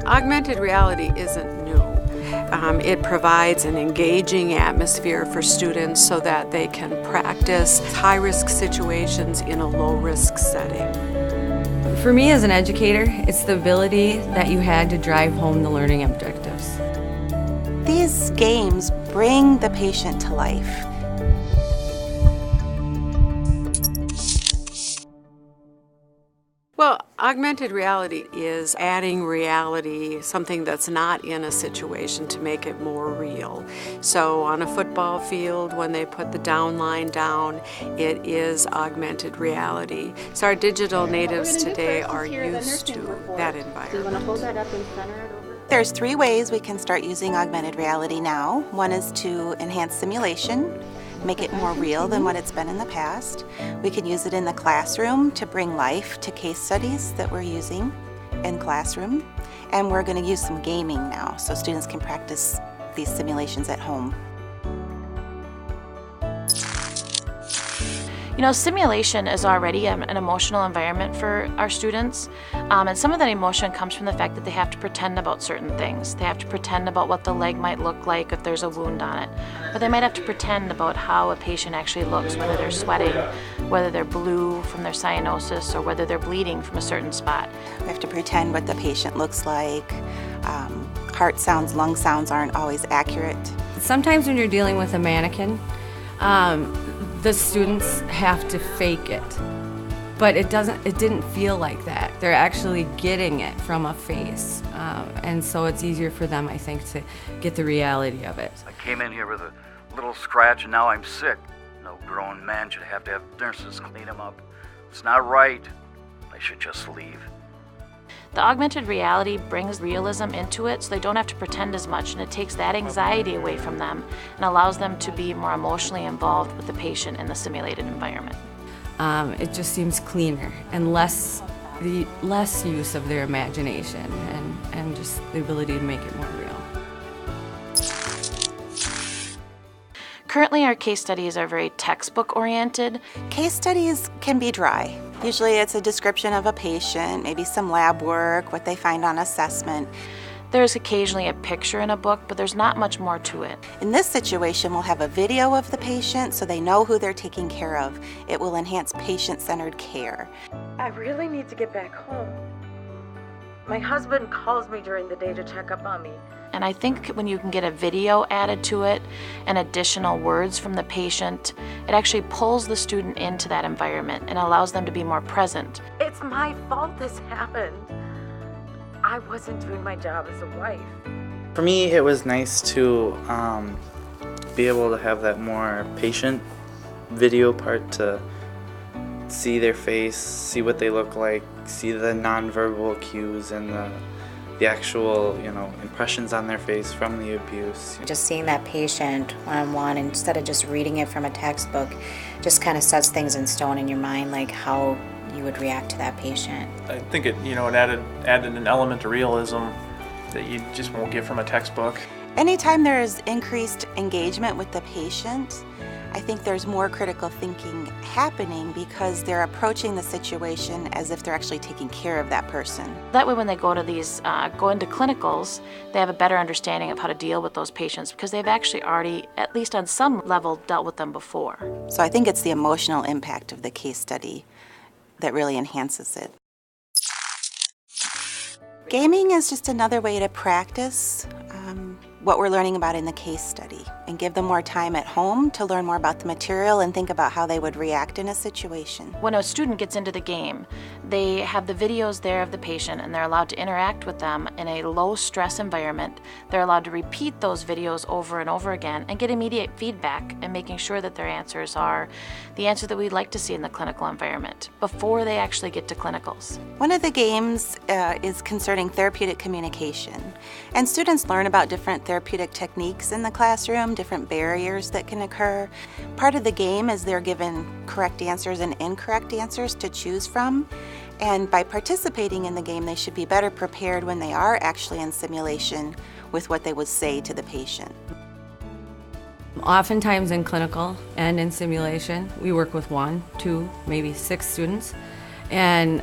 Augmented reality isn't new. It provides an engaging atmosphere for students so that they can practice high-risk situations in a low-risk setting. For me as an educator, it's the ability that you had to drive home the learning objectives. These games bring the patient to life. Well, augmented reality is adding reality, something that's not in a situation, to make it more real. So on a football field, when they put the down line down, it is augmented reality. So our digital natives today are used to that environment. Do you want to hold that up and center it over? There's 3 ways we can start using augmented reality now. One is to enhance simulation, make it more real than what it's been in the past. We can use it in the classroom to bring life to case studies that we're using in classroom. And we're going to use some gaming now so students can practice these simulations at home. You know, simulation is already an emotional environment for our students, and some of that emotion comes from the fact that they have to pretend about certain things. They have to pretend about what the leg might look like if there's a wound on it, or they might have to pretend about how a patient actually looks, whether they're sweating, whether they're blue from their cyanosis, or whether they're bleeding from a certain spot. We have to pretend what the patient looks like. Heart sounds, lung sounds aren't always accurate. Sometimes when you're dealing with a mannequin, the students have to fake it, but it didn't feel like that. They're actually getting it from a face, and so it's easier for them, I think, to get the reality of it. I came in here with a little scratch and now I'm sick. No grown man should have to have nurses clean him up. It's not right. I should just leave. The augmented reality brings realism into it so they don't have to pretend as much, and it takes that anxiety away from them and allows them to be more emotionally involved with the patient in the simulated environment. It just seems cleaner and less use of their imagination and just the ability to make it more real. Currently, our case studies are very textbook-oriented. Case studies can be dry. Usually it's a description of a patient, maybe some lab work, what they find on assessment. There's occasionally a picture in a book, but there's not much more to it. In this situation, we'll have a video of the patient so they know who they're taking care of. It will enhance patient-centered care. I really need to get back home. My husband calls me during the day to check up on me. And I think when you can get a video added to it and additional words from the patient, it actually pulls the student into that environment and allows them to be more present. It's my fault this happened. I wasn't doing my job as a wife. For me, it was nice to be able to have that more patient video part, to see their face, see what they look like, see the nonverbal cues and the actual, impressions on their face from the abuse. Just seeing that patient one-on-one instead of just reading it from a textbook just kind of sets things in stone in your mind, like how you would react to that patient. I think it added an element of realism that you just won't get from a textbook. Anytime there's increased engagement with the patient, I think there's more critical thinking happening because they're approaching the situation as if they're actually taking care of that person. That way when they go to go into clinicals, they have a better understanding of how to deal with those patients because they've actually already, at least on some level, dealt with them before. So I think it's the emotional impact of the case study that really enhances it. Gaming is just another way to practice what we're learning about in the case study and give them more time at home to learn more about the material and think about how they would react in a situation. When a student gets into the game, they have the videos there of the patient and they're allowed to interact with them in a low stress environment. They're allowed to repeat those videos over and over again and get immediate feedback and making sure that their answers are the answer that we'd like to see in the clinical environment before they actually get to clinicals. One of the games is concerning therapeutic communication, and students learn about different therapeutic techniques in the classroom, different barriers that can occur. Part of the game is they're given correct answers and incorrect answers to choose from, and by participating in the game they should be better prepared when they are actually in simulation with what they would say to the patient. Oftentimes in clinical and in simulation, we work with 1, 2, maybe 6 students, and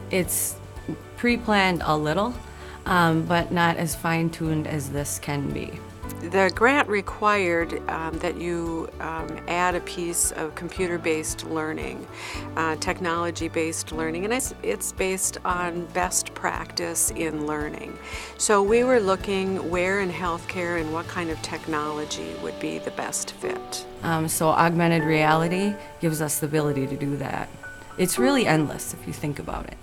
it's pre-planned a little, but not as fine-tuned as this can be. The grant required that you add a piece of computer-based learning, technology-based learning, and it's based on best practice in learning. So we were looking where in healthcare and what kind of technology would be the best fit. So augmented reality gives us the ability to do that. It's really endless if you think about it.